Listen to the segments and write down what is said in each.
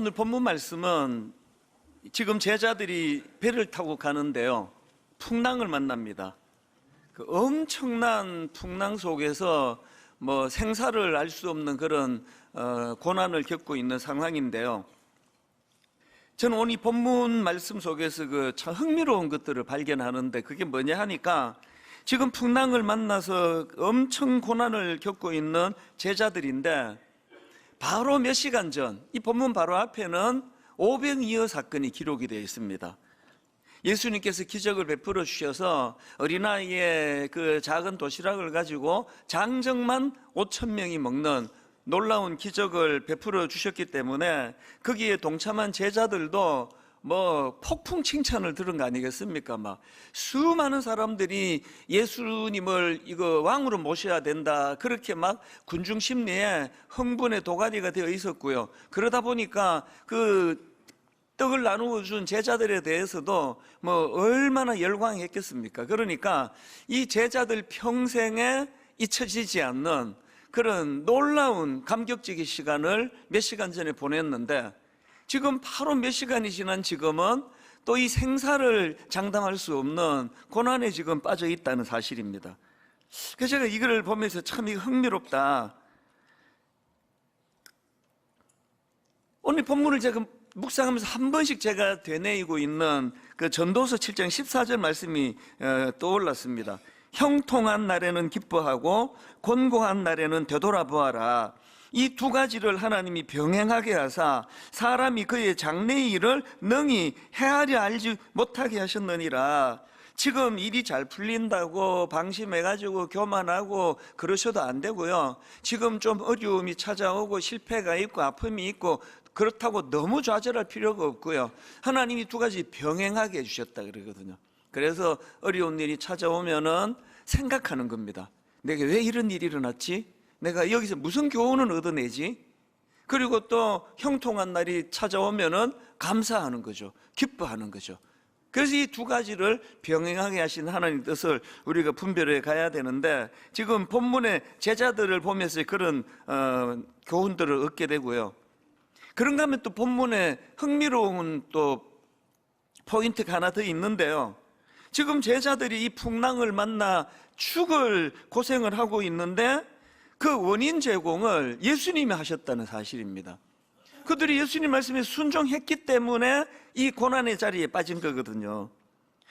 오늘 본문 말씀은 지금 제자들이 배를 타고 가는데요, 풍랑을 만납니다. 그 엄청난 풍랑 속에서 생사를 알 수 없는 그런 고난을 겪고 있는 상황인데요. 저는 오늘 이 본문 말씀 속에서 그 참 흥미로운 것들을 발견하는데, 그게 뭐냐 하니까 지금 풍랑을 만나서 엄청 고난을 겪고 있는 제자들인데, 바로 몇 시간 전 이 본문 바로 앞에는 오병이어 사건이 기록이 되어 있습니다. 예수님께서 기적을 베풀어 주셔서 어린아이의 그 작은 도시락을 가지고 장정만 5,000명이 먹는 놀라운 기적을 베풀어 주셨기 때문에 거기에 동참한 제자들도 폭풍 칭찬을 들은 거 아니겠습니까? 막 수많은 사람들이 예수님을 왕으로 모셔야 된다, 그렇게 막 군중 심리에 흥분의 도가니가 되어 있었고요. 그러다 보니까 그 떡을 나누어 준 제자들에 대해서도 얼마나 열광했겠습니까? 그러니까 이 제자들 평생에 잊혀지지 않는 그런 놀라운 감격적인 시간을 몇 시간 전에 보냈는데, 지금 바로 몇 시간이 지난 지금은 또 이 생사를 장담할 수 없는 고난에 지금 빠져 있다는 사실입니다. 그래서 제가 이걸 보면서 참 흥미롭다. 오늘 본문을 제가 묵상하면서 한 번씩 제가 되뇌이고 있는 그 전도서 7장 14절 말씀이 떠올랐습니다. 형통한 날에는 기뻐하고 곤고한 날에는 되돌아보아라. 이 두 가지를 하나님이 병행하게 하사 사람이 그의 장래의 일을 능히 헤아려 알지 못하게 하셨느니라. 지금 일이 잘 풀린다고 방심해가지고 교만하고 그러셔도 안 되고요. 지금 좀 어려움이 찾아오고 실패가 있고 아픔이 있고 그렇다고 너무 좌절할 필요가 없고요. 하나님이 두 가지 병행하게 해주셨다 그러거든요. 그래서 어려운 일이 찾아오면은 생각하는 겁니다. 내가 왜 이런 일이 일어났지? 내가 여기서 무슨 교훈을 얻어내지? 그리고 또 형통한 날이 찾아오면은 감사하는 거죠. 기뻐하는 거죠. 그래서 이 두 가지를 병행하게 하신 하나님 뜻을 우리가 분별해 가야 되는데, 지금 본문의 제자들을 보면서 그런 교훈들을 얻게 되고요. 그런가 하면 또 본문에 흥미로운 또 포인트가 하나 더 있는데요. 지금 제자들이 이 풍랑을 만나 죽을 고생을 하고 있는데 그 원인 제공을 예수님이 하셨다는 사실입니다. 그들이 예수님 말씀에 순종했기 때문에 이 고난의 자리에 빠진 거거든요.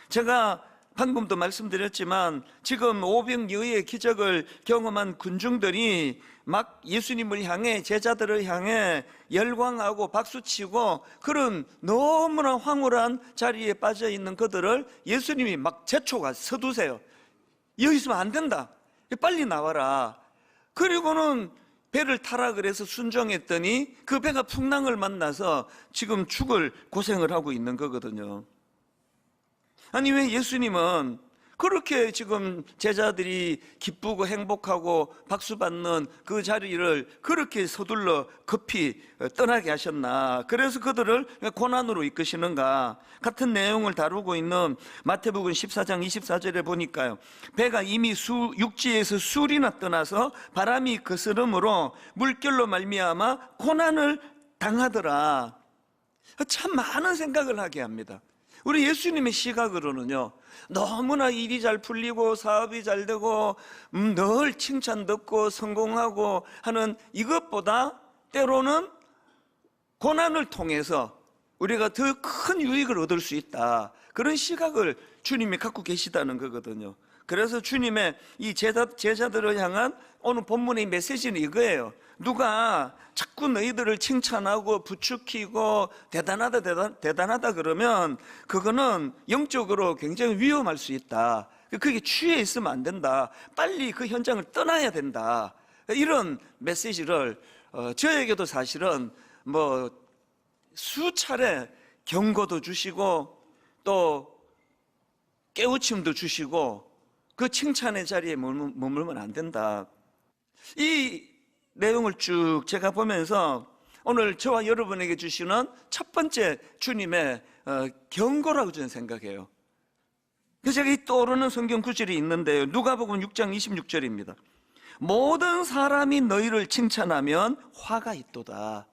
제가 방금도 말씀드렸지만 지금 오병이어의 기적을 경험한 군중들이 막 예수님을 향해, 제자들을 향해 열광하고 박수치고 그런 너무나 황홀한 자리에 빠져 있는 그들을 예수님이 막 재촉하, 서두세요. 여기 있으면 안 된다, 빨리 나와라. 그리고는 배를 타라 그래서 순종했더니 그 배가 풍랑을 만나서 지금 죽을 고생을 하고 있는 거거든요. 아니, 왜 예수님은 그렇게 지금 제자들이 기쁘고 행복하고 박수받는 그 자리를 그렇게 서둘러 급히 떠나게 하셨나? 그래서 그들을 고난으로 이끄시는가? 같은 내용을 다루고 있는 마태복음 14장 24절에 보니까요, 배가 이미 육지에서 수리나 떠나서 바람이 거스름으로 물결로 말미암아 고난을 당하더라. 참 많은 생각을 하게 합니다. 우리 예수님의 시각으로는요, 너무나 일이 잘 풀리고 사업이 잘 되고 늘 칭찬 듣고 성공하고 하는 이것보다 때로는 고난을 통해서 우리가 더 큰 유익을 얻을 수 있다, 그런 시각을 주님이 갖고 계시다는 거거든요. 그래서 주님의 이 제자들을 향한 오늘 본문의 메시지는 이거예요. 누가 자꾸 너희들을 칭찬하고 부추기고 대단하다 그러면 그거는 영적으로 굉장히 위험할 수 있다. 그게 취해 있으면 안 된다. 빨리 그 현장을 떠나야 된다. 이런 메시지를 저에게도 사실은 수차례 경고도 주시고 또 깨우침도 주시고, 그 칭찬의 자리에 머물면 안 된다. 이 내용을 쭉 제가 보면서 오늘 저와 여러분에게 주시는 첫 번째 주님의 경고라고 저는 생각해요. 그래서 제가 떠오르는 성경 구절이 있는데요, 누가복음 6장 26절입니다. 모든 사람이 너희를 칭찬하면 화가 있도다.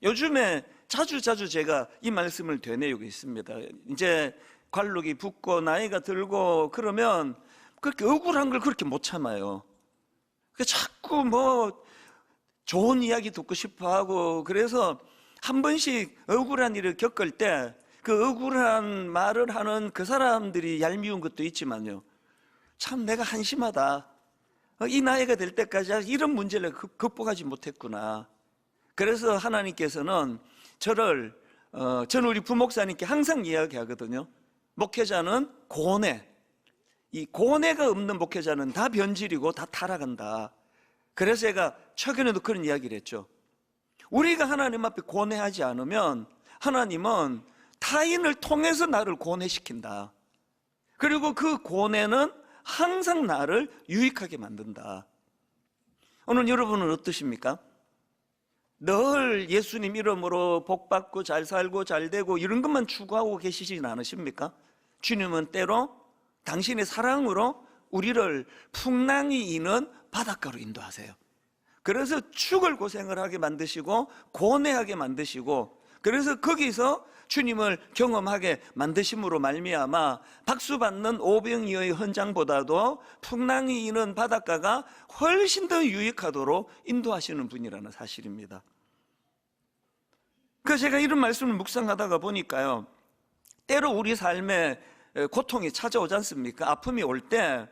요즘에 자주 제가 이 말씀을 되뇌이고 있습니다. 이제 관록이 붙고 나이가 들고 그러면 그렇게 억울한 걸 그렇게 못 참아요. 자꾸 뭐 좋은 이야기 듣고 싶어 하고, 그래서 한 번씩 억울한 일을 겪을 때 그 억울한 말을 하는 그 사람들이 얄미운 것도 있지만요, 참 내가 한심하다, 이 나이가 될 때까지 이런 문제를 극복하지 못했구나. 그래서 하나님께서는 저는 우리 부목사님께 항상 이야기하거든요. 목회자는 고뇌, 이 고뇌가 없는 목회자는 다 변질이고 다 타락한다. 그래서 제가 최근에도 그런 이야기를 했죠. 우리가 하나님 앞에 고뇌하지 않으면 하나님은 타인을 통해서 나를 고뇌시킨다. 그리고 그 고뇌는 항상 나를 유익하게 만든다. 오늘 여러분은 어떠십니까? 늘 예수님 이름으로 복받고 잘 살고 잘 되고 이런 것만 추구하고 계시진 않으십니까? 주님은 때로 당신의 사랑으로 우리를 풍랑이 이는 바닷가로 인도하세요. 그래서 죽을 고생을 하게 만드시고 고뇌하게 만드시고, 그래서 거기서 주님을 경험하게 만드심으로 말미암아 박수받는 오병이어의 헌장보다도 풍랑이 이는 바닷가가 훨씬 더 유익하도록 인도하시는 분이라는 사실입니다. 그래서 제가 이런 말씀을 묵상하다가 보니까요, 때로 우리 삶에 고통이 찾아오지 않습니까? 아픔이 올 때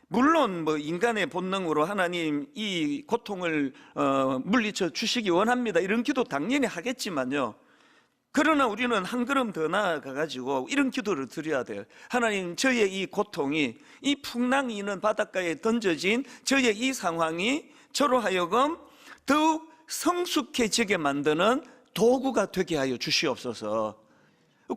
물론 뭐 인간의 본능으로 하나님 이 고통을 물리쳐 주시기 원합니다, 이런 기도 당연히 하겠지만요, 그러나 우리는 한 걸음 더 나아가가지고 이런 기도를 드려야 돼요. 하나님, 저의 이 고통이, 이 풍랑이 있는 바닷가에 던져진 저의 이 상황이 저로 하여금 더욱 성숙해지게 만드는 도구가 되게 하여 주시옵소서.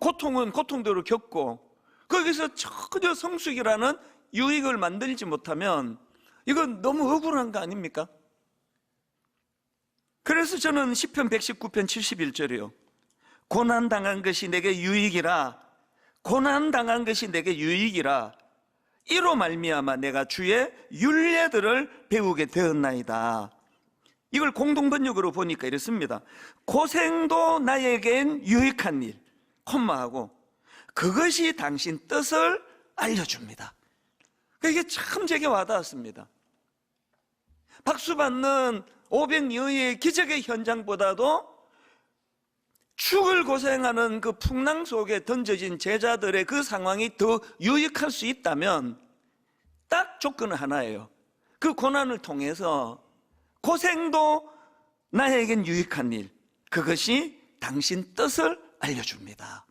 고통은 고통대로 겪고 거기서 전혀 성숙이라는 유익을 만들지 못하면 이건 너무 억울한 거 아닙니까? 그래서 저는 시편 119편 71절이요, 고난당한 것이 내게 유익이라, 고난당한 것이 내게 유익이라, 이로 말미암아 내가 주의 율례들을 배우게 되었나이다. 이걸 공동번역으로 보니까 이렇습니다. 고생도 나에겐 유익한 일, 콤마하고 그것이 당신 뜻을 알려줍니다. 이게 참 제게 와닿았습니다. 박수받는 오병이어의 기적의 현장보다도 죽을 고생하는 그 풍랑 속에 던져진 제자들의 그 상황이 더 유익할 수 있다면 딱 조건은 하나예요. 그 고난을 통해서 고생도 나에겐 유익한 일, 그것이 당신 뜻을 알려줍니다.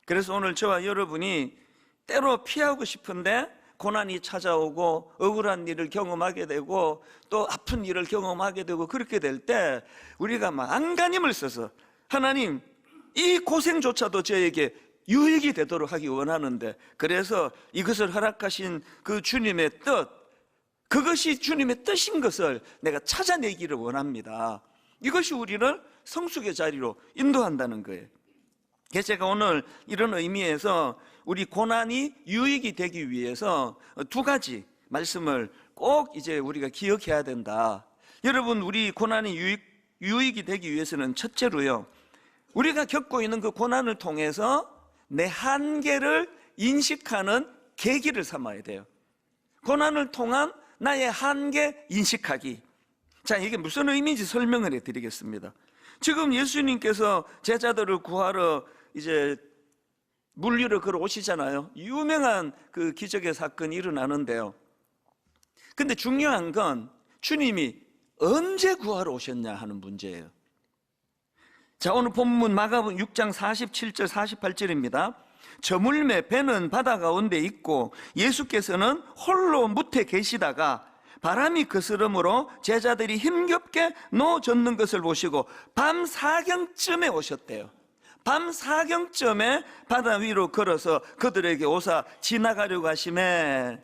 그래서 오늘 저와 여러분이 때로 피하고 싶은데 고난이 찾아오고 억울한 일을 경험하게 되고 또 아픈 일을 경험하게 되고 그렇게 될 때 우리가 막 안간힘을 써서 하나님, 이 고생조차도 저에게 유익이 되도록 하기 원하는데, 그래서 이것을 허락하신 그 주님의 뜻, 그것이 주님의 뜻인 것을 내가 찾아내기를 원합니다. 이것이 우리를 성숙의 자리로 인도한다는 거예요. 그래서 제가 오늘 이런 의미에서 우리 고난이 유익이 되기 위해서 두 가지 말씀을 꼭 이제 우리가 기억해야 된다. 여러분, 우리 고난이 유익이 되기 위해서는 첫째로요, 우리가 겪고 있는 그 고난을 통해서 내 한계를 인식하는 계기를 삼아야 돼요. 고난을 통한 나의 한계 인식하기. 자, 이게 무슨 의미인지 설명을 해드리겠습니다. 지금 예수님께서 제자들을 구하러 이제 물 위로 걸어 오시잖아요. 유명한 그 기적의 사건이 일어나는데요. 근데 중요한 건 주님이 언제 구하러 오셨냐 하는 문제예요. 자, 오늘 본문 마가복음 6장 47절 48절입니다. 저물매 배는 바다 가운데 있고 예수께서는 홀로 무태 계시다가 바람이 거스름으로 제자들이 힘겹게 놓아졌는 것을 보시고 밤 사경쯤에 오셨대요. 밤 사경쯤에 바다 위로 걸어서 그들에게 오사 지나가려고 하시매,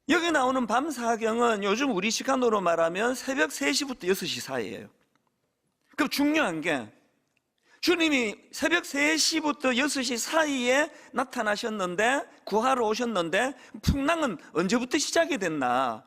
여기 나오는 밤 사경은 요즘 우리 시간으로 말하면 새벽 3시부터 6시 사이예요. 그럼 중요한 게 주님이 새벽 3시부터 6시 사이에 나타나셨는데, 구하러 오셨는데 풍랑은 언제부터 시작이 됐나?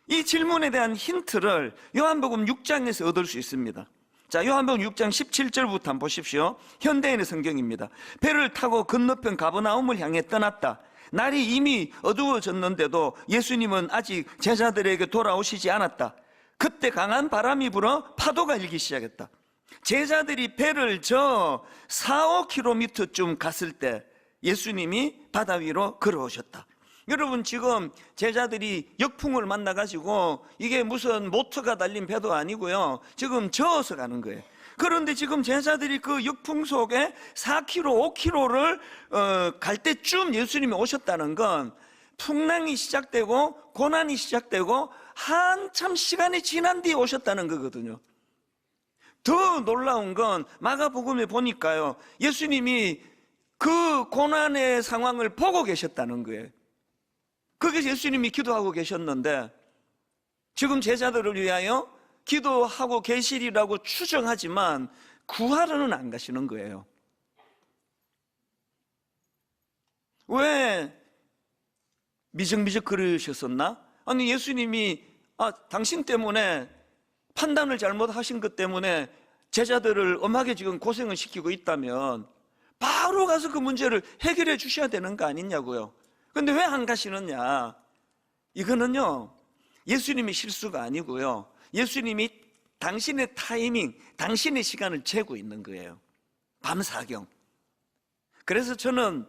이 질문에 대한 힌트를 요한복음 6장에서 얻을 수 있습니다. 자, 요한복음 6장 17절부터 한번 보십시오. 현대인의 성경입니다. 배를 타고 건너편 가버나움을 향해 떠났다. 날이 이미 어두워졌는데도 예수님은 아직 제자들에게 돌아오시지 않았다. 그때 강한 바람이 불어 파도가 일기 시작했다. 제자들이 배를 저 4-5km쯤 갔을 때 예수님이 바다 위로 걸어오셨다. 여러분, 지금 제자들이 역풍을 만나가지고 이게 무슨 모터가 달린 배도 아니고요, 지금 저어서 가는 거예요. 그런데 지금 제자들이 그 역풍 속에 4km, 5km를 갈 때쯤 예수님이 오셨다는 건 풍랑이 시작되고 고난이 시작되고 한참 시간이 지난 뒤에 오셨다는 거거든요. 더 놀라운 건 마가복음에 보니까요, 예수님이 그 고난의 상황을 보고 계셨다는 거예요. 거기서 예수님이 기도하고 계셨는데 지금 제자들을 위하여 기도하고 계시리라고 추정하지만 구하러는 안 가시는 거예요. 왜 미적미적 그러셨었나? 아니, 예수님이 당신 때문에 판단을 잘못하신 것 때문에 제자들을 엄하게 지금 고생을 시키고 있다면 바로 가서 그 문제를 해결해 주셔야 되는 거 아니냐고요. 근데 왜 안 가시느냐? 이거는요, 예수님이 실수가 아니고요, 예수님이 당신의 타이밍, 당신의 시간을 재고 있는 거예요. 밤사경. 그래서 저는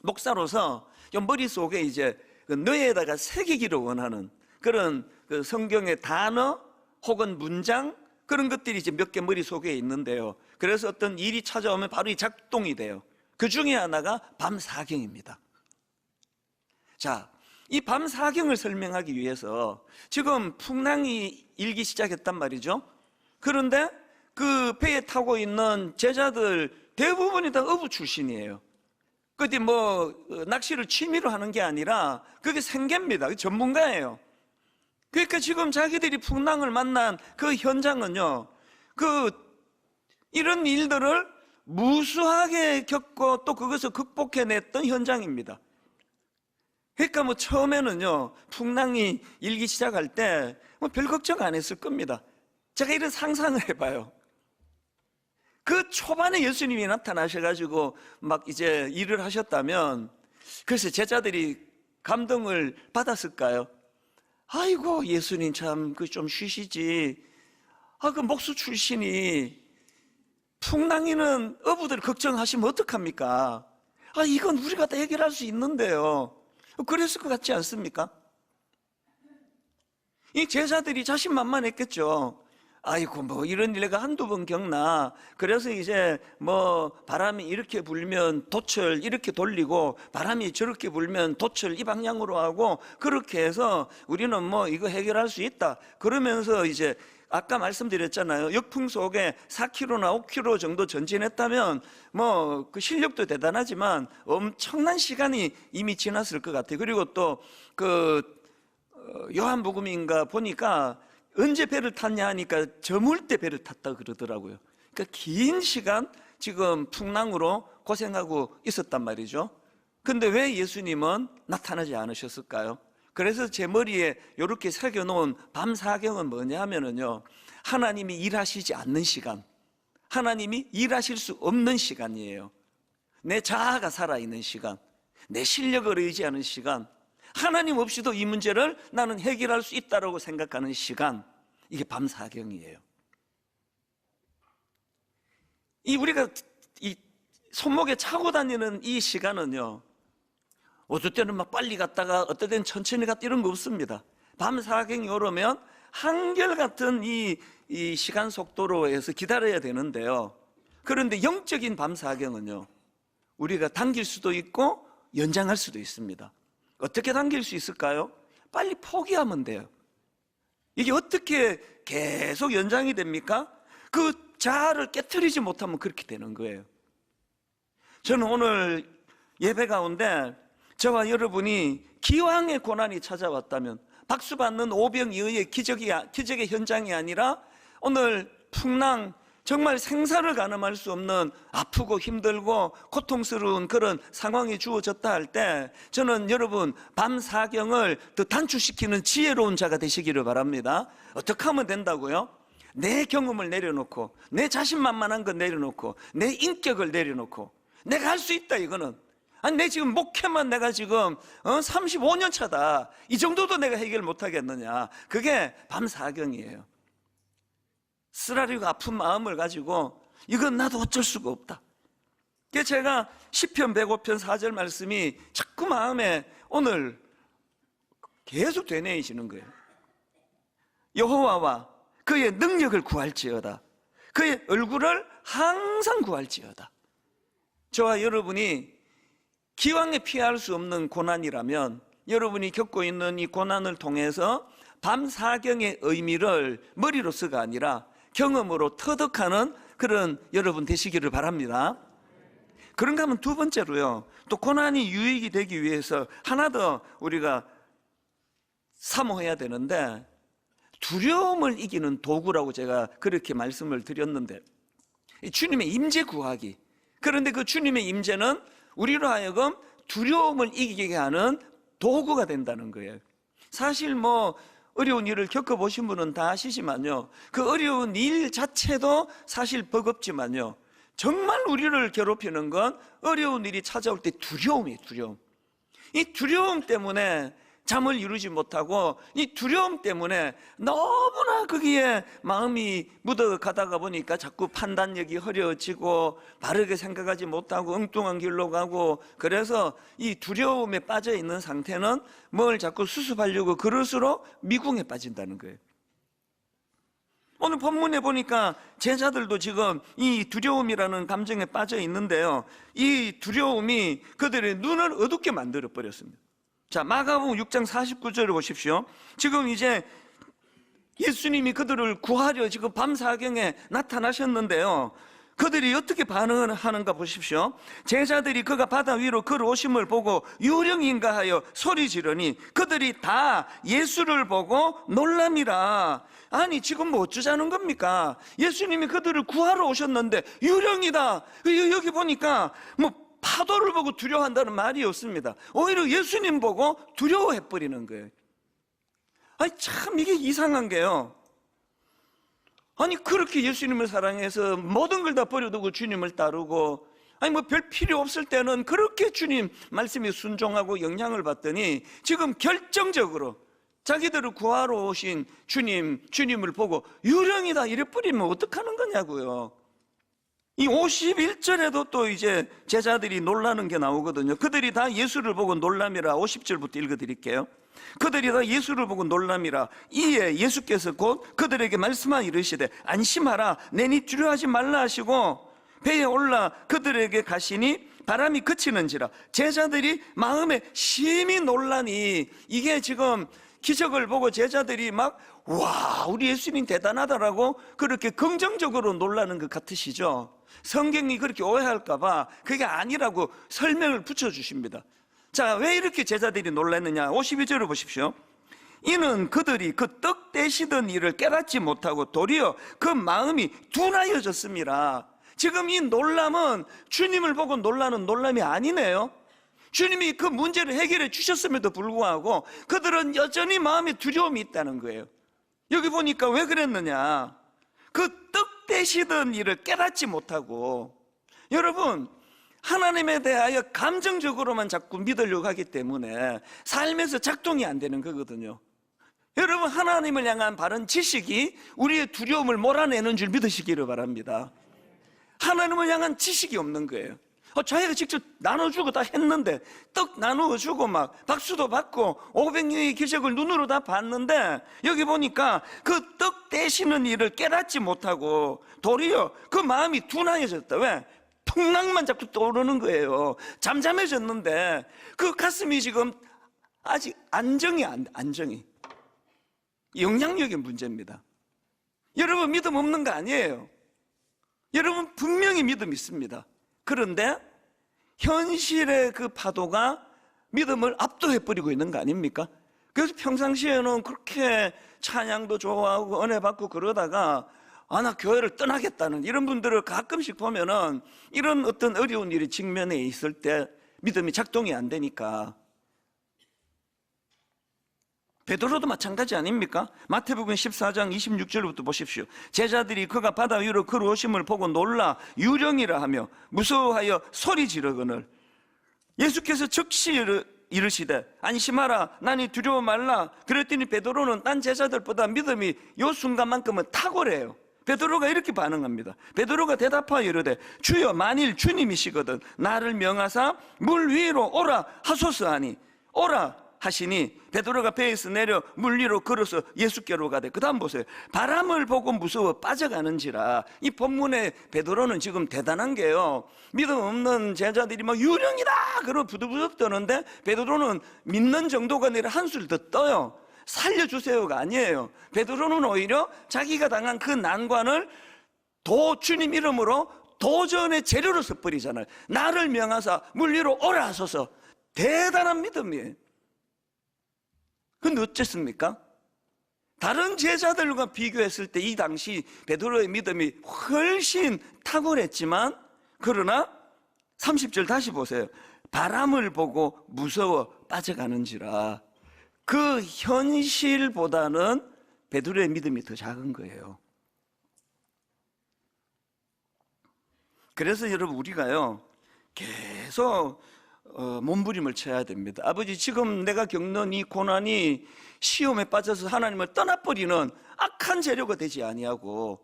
목사로서 머릿속에 이제 뇌에다가 새기기를 원하는 그런 그 성경의 단어 혹은 문장, 그런 것들이 이제 몇 개 머릿속에 있는데요, 그래서 어떤 일이 찾아오면 바로 이 작동이 돼요. 그 중에 하나가 밤사경입니다. 자, 이 밤사경을 설명하기 위해서 지금 풍랑이 일기 시작했단 말이죠. 그런데 그 배에 타고 있는 제자들 대부분이 다 어부 출신이에요. 그때 뭐 낚시를 취미로 하는 게 아니라 그게 생계입니다. 전문가예요. 그러니까 지금 자기들이 풍랑을 만난 그 현장은요, 이런 일들을 무수하게 겪고 또 그것을 극복해냈던 현장입니다. 그러니까 뭐 처음에는요, 풍랑이 일기 시작할 때 뭐 별 걱정 안 했을 겁니다. 제가 이런 상상을 해봐요. 그 초반에 예수님이 나타나셔가지고 막 이제 일을 하셨다면, 글쎄 제자들이 감동을 받았을까요? 아이고, 예수님 참 좀 쉬시지. 그 목수 출신이 풍랑이는 어부들 걱정하시면 어떡합니까? 이건 우리가 다 해결할 수 있는데요. 그랬을 것 같지 않습니까? 이 제자들이 자신만만했겠죠. 아이고, 뭐 이런 일 내가 한두 번 겪나. 그래서 이제 뭐 바람이 이렇게 불면 돛을 이렇게 돌리고 바람이 저렇게 불면 돛을 이 방향으로 하고, 그렇게 해서 우리는 뭐 이거 해결할 수 있다. 그러면서 이제 아까 말씀드렸잖아요. 역풍 속에 4km나 5km 정도 전진했다면 뭐 그 실력도 대단하지만 엄청난 시간이 이미 지났을 것 같아요. 그리고 또 요한복음인가 보니까 언제 배를 탔냐 하니까 저물 때 배를 탔다 그러더라고요. 그러니까 긴 시간 지금 풍랑으로 고생하고 있었단 말이죠. 근데 왜 예수님은 나타나지 않으셨을까요? 그래서 제 머리에 이렇게 새겨놓은 밤사경은 뭐냐 하면은요, 하나님이 일하시지 않는 시간, 하나님이 일하실 수 없는 시간이에요. 내 자아가 살아있는 시간, 내 실력을 의지하는 시간, 하나님 없이도 이 문제를 나는 해결할 수 있다고 생각하는 시간, 이게 밤사경이에요. 우리가 이 손목에 차고 다니는 이 시간은요, 어떨 때는 막 빨리 갔다가 어떨 때는 천천히 갔다 이런 거 없습니다. 밤사경이 오르면 한결같은 이 시간 속도로 해서 기다려야 되는데요, 그런데 영적인 밤사경은요, 우리가 당길 수도 있고 연장할 수도 있습니다. 어떻게 당길 수 있을까요? 빨리 포기하면 돼요. 이게 어떻게 계속 연장이 됩니까? 그 자아를 깨트리지 못하면 그렇게 되는 거예요. 저는 오늘 예배 가운데 저와 여러분이 기왕의 고난이 찾아왔다면 박수받는 오병이어의 기적의 현장이 아니라 오늘 풍랑, 정말 생사를 가늠할 수 없는 아프고 힘들고 고통스러운 그런 상황이 주어졌다 할 때 저는 여러분 밤사경을 더 단축시키는 지혜로운 자가 되시기를 바랍니다. 어떻게 하면 된다고요? 내 경험을 내려놓고, 내 자신만만한 거 내려놓고, 내 인격을 내려놓고, 내가 할 수 있다 이거는. 아니 내 지금 목회만 내가 지금 35년 차다, 이 정도도 내가 해결 못하겠느냐. 그게 밤사경이에요. 쓰라리고 아픈 마음을 가지고 이건 나도 어쩔 수가 없다. 그래서 제가 시편 105편 4절 말씀이 자꾸 마음에 오늘 계속 되뇌이시는 거예요. 여호와와 그의 능력을 구할지어다. 그의 얼굴을 항상 구할지어다. 저와 여러분이 기왕에 피할 수 없는 고난이라면, 여러분이 겪고 있는 이 고난을 통해서 밤사경의 의미를 머리로서가 아니라 경험으로 터득하는 그런 여러분 되시기를 바랍니다. 그런가 하면 두 번째로요, 또 고난이 유익이 되기 위해서 하나 더 우리가 사모해야 되는데, 두려움을 이기는 도구라고 제가 그렇게 말씀을 드렸는데, 주님의 임재 구하기. 그런데 그 주님의 임재는 우리로 하여금 두려움을 이기게 하는 도구가 된다는 거예요. 사실 뭐 어려운 일을 겪어보신 분은 다 아시지만요, 그 어려운 일 자체도 사실 버겁지만요, 정말 우리를 괴롭히는 건 어려운 일이 찾아올 때 두려움이에요. 두려움. 이 두려움 때문에 잠을 이루지 못하고, 이 두려움 때문에 너무나 거기에 마음이 묻어가다가 보니까 자꾸 판단력이 흐려지고 바르게 생각하지 못하고 엉뚱한 길로 가고, 그래서 이 두려움에 빠져 있는 상태는 뭘 자꾸 수습하려고 그럴수록 미궁에 빠진다는 거예요. 오늘 본문에 보니까 제자들도 지금 이 두려움이라는 감정에 빠져 있는데요, 이 두려움이 그들의 눈을 어둡게 만들어 버렸습니다. 자, 마가복음 6장 49절을 보십시오. 지금 이제 예수님이 그들을 구하려 지금 밤사경에 나타나셨는데요, 그들이 어떻게 반응을 하는가 보십시오. 제자들이 그가 바다 위로 걸어오심을 보고 유령인가 하여 소리 지르니 그들이 다 예수를 보고 놀람이라. 아니 지금 뭐 어쩌자는 겁니까? 예수님이 그들을 구하러 오셨는데 유령이다. 여기 보니까 뭐 파도를 보고 두려워한다는 말이 없습니다. 오히려 예수님 보고 두려워해버리는 거예요. 아니 참 이게 이상한 게요, 아니 그렇게 예수님을 사랑해서 모든 걸 다 버려두고 주님을 따르고, 아니 뭐 별 필요 없을 때는 그렇게 주님 말씀에 순종하고 영향을 받더니 지금 결정적으로 자기들을 구하러 오신 주님을 보고 유령이다 이래 버리면 어떡하는 거냐고요. 이 51절에도 또 이제 제자들이 놀라는 게 나오거든요. 그들이 다 예수를 보고 놀람이라. 50절부터 읽어드릴게요. 그들이 다 예수를 보고 놀람이라. 이에 예수께서 곧 그들에게 말씀하 이르시되 안심하라, 내니 두려워하지 말라 하시고 배에 올라 그들에게 가시니 바람이 그치는지라. 제자들이 마음에 심히 놀라니, 이게 지금 기적을 보고 제자들이 막 와 우리 예수님 대단하다라고 그렇게 긍정적으로 놀라는 것 같으시죠? 성경이 그렇게 오해할까봐 그게 아니라고 설명을 붙여주십니다. 자, 왜 이렇게 제자들이 놀랐느냐? 52절을 보십시오. 이는 그들이 그 떡 떼시던 일을 깨닫지 못하고 도리어 그 마음이 둔하여졌습니다. 지금 이 놀람은 주님을 보고 놀라는 놀람이 아니네요. 주님이 그 문제를 해결해 주셨음에도 불구하고 그들은 여전히 마음에 두려움이 있다는 거예요. 여기 보니까 왜 그랬느냐? 그 떡 떼시던 일을 깨닫지 못하고, 여러분 하나님에 대하여 감정적으로만 자꾸 믿으려고 하기 때문에 삶에서 작동이 안 되는 거거든요. 여러분 하나님을 향한 바른 지식이 우리의 두려움을 몰아내는 줄 믿으시기를 바랍니다. 하나님을 향한 지식이 없는 거예요. 자기가 직접 나눠주고 다 했는데, 떡 나누어주고 막 박수도 받고 500명의 기적을 눈으로 다 봤는데, 여기 보니까 그 떡 떼시는 일을 깨닫지 못하고 도리어 그 마음이 둔하여졌다. 왜? 풍랑만 자꾸 떠오르는 거예요. 잠잠해졌는데 그 가슴이 지금 아직 안정이 영향력의 문제입니다. 여러분 믿음 없는 거 아니에요. 여러분 분명히 믿음 있습니다. 그런데 현실의 그 파도가 믿음을 압도해버리고 있는 거 아닙니까? 그래서 평상시에는 그렇게 찬양도 좋아하고 은혜 받고 그러다가 나 교회를 떠나겠다는 이런 분들을 가끔씩 보면은 이런 어떤 어려운 일이 직면에 있을 때 믿음이 작동이 안 되니까 베드로도 마찬가지 아닙니까? 마태복음 14장 26절부터 보십시오. 제자들이 그가 바다 위로 걸어오심을 보고 놀라 유령이라 하며 무서워하여 소리 지르거늘 예수께서 즉시 이르시되 안심하라 나니 두려워 말라. 그랬더니 베드로는 딴 제자들보다 믿음이 요 순간만큼은 탁월해요. 베드로가 이렇게 반응합니다. 베드로가 대답하여 이르되 주여 만일 주님이시거든 나를 명하사 물 위로 오라 하소서 하니 오라 하시니 베드로가 배에서 내려 물 위로 걸어서 예수께로 가되 그 다음 보세요. 바람을 보고 무서워 빠져가는지라. 이 본문에 베드로는 지금 대단한 게요, 믿음 없는 제자들이 막 유령이다 그러고 부들부들 떠는데 베드로는 믿는 정도가 아니라 한술 더 떠요. 살려주세요가 아니에요. 베드로는 오히려 자기가 당한 그 난관을 주님 이름으로 도전의 재료로 써버리잖아요. 나를 명하사 물 위로 오라 하소서. 대단한 믿음이에요. 근데 어쨌습니까? 다른 제자들과 비교했을 때 이 당시 베드로의 믿음이 훨씬 탁월했지만 그러나 30절 다시 보세요. 바람을 보고 무서워 빠져가는지라. 그 현실보다는 베드로의 믿음이 더 작은 거예요. 그래서 여러분 우리가요 계속 몸부림을 쳐야 됩니다. 아버지 지금 내가 겪는 이 고난이 시험에 빠져서 하나님을 떠나버리는 악한 재료가 되지 아니하고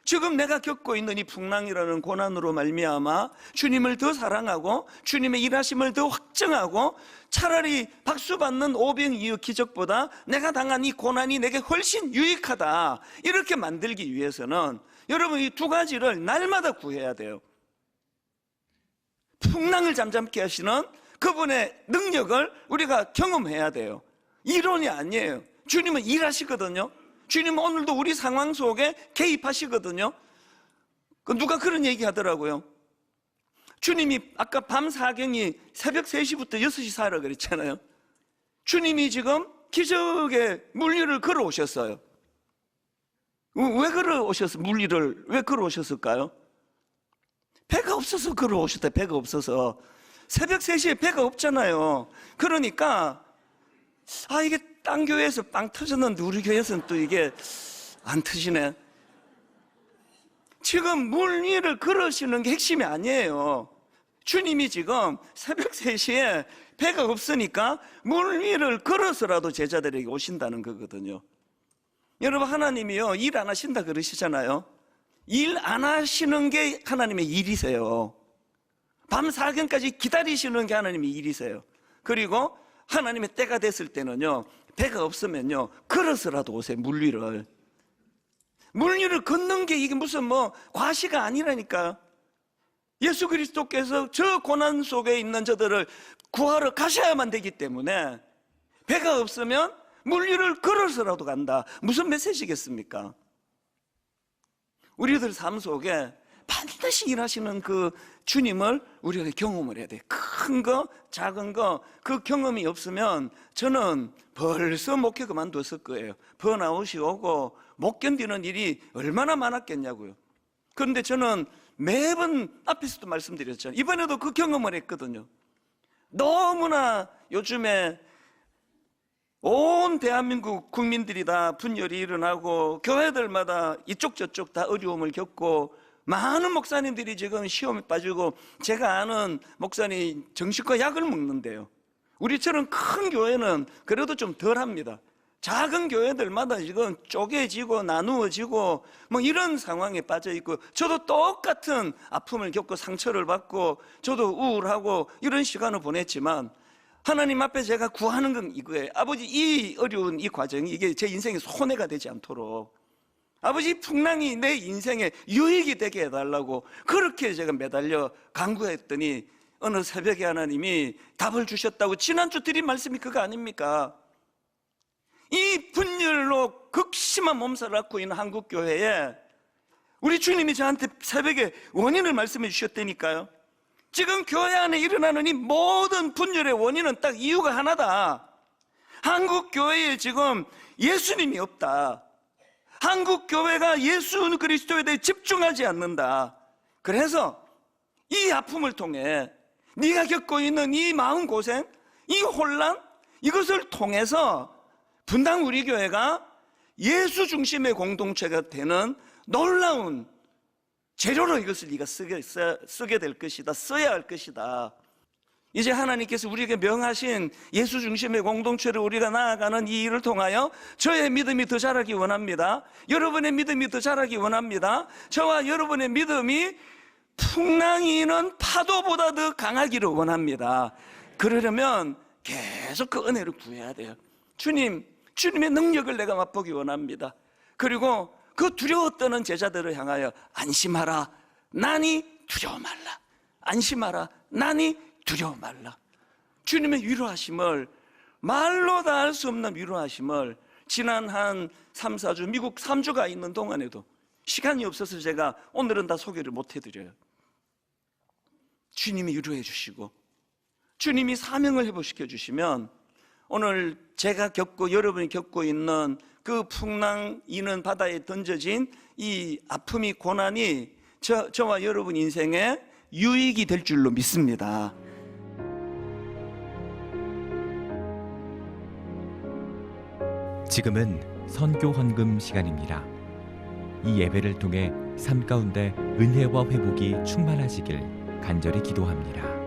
지금 내가 겪고 있는 이 풍랑이라는 고난으로 말미암아 주님을 더 사랑하고 주님의 일하심을 더 확증하고 차라리 박수 받는 오병이어 기적보다 내가 당한 이 고난이 내게 훨씬 유익하다 이렇게 만들기 위해서는 여러분 이 두 가지를 날마다 구해야 돼요. 풍랑을 잠잠케 하시는 그분의 능력을 우리가 경험해야 돼요. 이론이 아니에요. 주님은 일하시거든요. 주님은 오늘도 우리 상황 속에 개입하시거든요. 누가 그런 얘기 하더라고요. 주님이 아까 밤 사경이 새벽 3시부터 6시 사이라 그랬잖아요. 주님이 지금 기적의 물 위를 걸어오셨어요. 왜 걸어오셨어요? 물 위를 왜 걸어오셨을까요? 배가 없어서 걸어오셨다. 배가 없어서. 새벽 3시에 배가 없잖아요. 그러니까 이게 딴 교회에서 빵 터졌는데 우리 교회에서는 또 이게 안 터지네. 지금 물 위를 걸으시는 게 핵심이 아니에요. 주님이 지금 새벽 3시에 배가 없으니까 물 위를 걸어서라도 제자들에게 오신다는 거거든요. 여러분 하나님이요 일 안 하신다 그러시잖아요. 일 안 하시는 게 하나님의 일이세요. 밤 사경까지 기다리시는 게 하나님의 일이세요. 그리고 하나님의 때가 됐을 때는요 배가 없으면요 걸어서라도 오세요. 물 위를 걷는 게 이게 무슨 과시가 아니라니까. 예수 그리스도께서 저 고난 속에 있는 저들을 구하러 가셔야만 되기 때문에 배가 없으면 물 위를 걸어서라도 간다. 무슨 메시지겠습니까? 우리들 삶 속에 반드시 일하시는 그 주님을 우리가 경험을 해야 돼. 큰 거, 작은 거, 그 경험이 없으면 저는 벌써 목회 그만뒀을 거예요. 번아웃이 오고 못 견디는 일이 얼마나 많았겠냐고요. 그런데 저는 매번 앞에서도 말씀드렸잖아요. 이번에도 그 경험을 했거든요. 너무나 요즘에 온 대한민국 국민들이 다 분열이 일어나고 교회들마다 이쪽 저쪽 다 어려움을 겪고 많은 목사님들이 지금 시험에 빠지고 제가 아는 목사님 정신과 약을 먹는데요. 우리처럼 큰 교회는 그래도 좀 덜합니다. 작은 교회들마다 지금 쪼개지고 나누어지고 이런 상황에 빠져 있고 저도 똑같은 아픔을 겪고 상처를 받고 저도 우울하고 이런 시간을 보냈지만 하나님 앞에 제가 구하는 건 이거예요. 아버지 이 어려운 이 과정이 이게 제 인생에 손해가 되지 않도록 아버지 풍랑이 내 인생에 유익이 되게 해달라고 그렇게 제가 매달려 간구했더니 어느 새벽에 하나님이 답을 주셨다고 지난주 드린 말씀이 그거 아닙니까? 이 분열로 극심한 몸살을 앓고 있는 한국교회에 우리 주님이 저한테 새벽에 원인을 말씀해 주셨다니까요. 지금 교회 안에 일어나는 이 모든 분열의 원인은 딱 이유가 하나다. 한국교회에 지금 예수님이 없다. 한국교회가 예수 그리스도에 대해 집중하지 않는다. 그래서 이 아픔을 통해 네가 겪고 있는 이 마음고생, 이 혼란, 이것을 통해서 분당 우리 교회가 예수 중심의 공동체가 되는 놀라운 재료로 이것을 네가 쓰게 될 것이다. 써야 할 것이다. 이제 하나님께서 우리에게 명하신 예수 중심의 공동체를 우리가 나아가는 이 일을 통하여 저의 믿음이 더 자라기 원합니다. 여러분의 믿음이 더 자라기 원합니다. 저와 여러분의 믿음이 풍랑이 있는 파도보다 더 강하기를 원합니다. 그러려면 계속 그 은혜를 구해야 돼요. 주님의 능력을 내가 맛보기 원합니다. 그리고 그 두려워 떠는 제자들을 향하여 안심하라, 나니 두려워 말라. 안심하라, 나니 두려워 말라. 주님의 위로하심을, 말로 다 할 수 없는 위로하심을 지난 한 3, 4주 미국 3주가 있는 동안에도 시간이 없어서 제가 오늘은 다 소개를 못 해드려요. 주님이 위로해 주시고 주님이 사명을 회복시켜 주시면 오늘 제가 겪고 여러분이 겪고 있는 그 풍랑 이는 바다에 던져진 이 아픔이, 고난이 저와 여러분 인생에 유익이 될 줄로 믿습니다. 지금은 선교 헌금 시간입니다. 이 예배를 통해 삶 가운데 은혜와 회복이 충만하시길 간절히 기도합니다.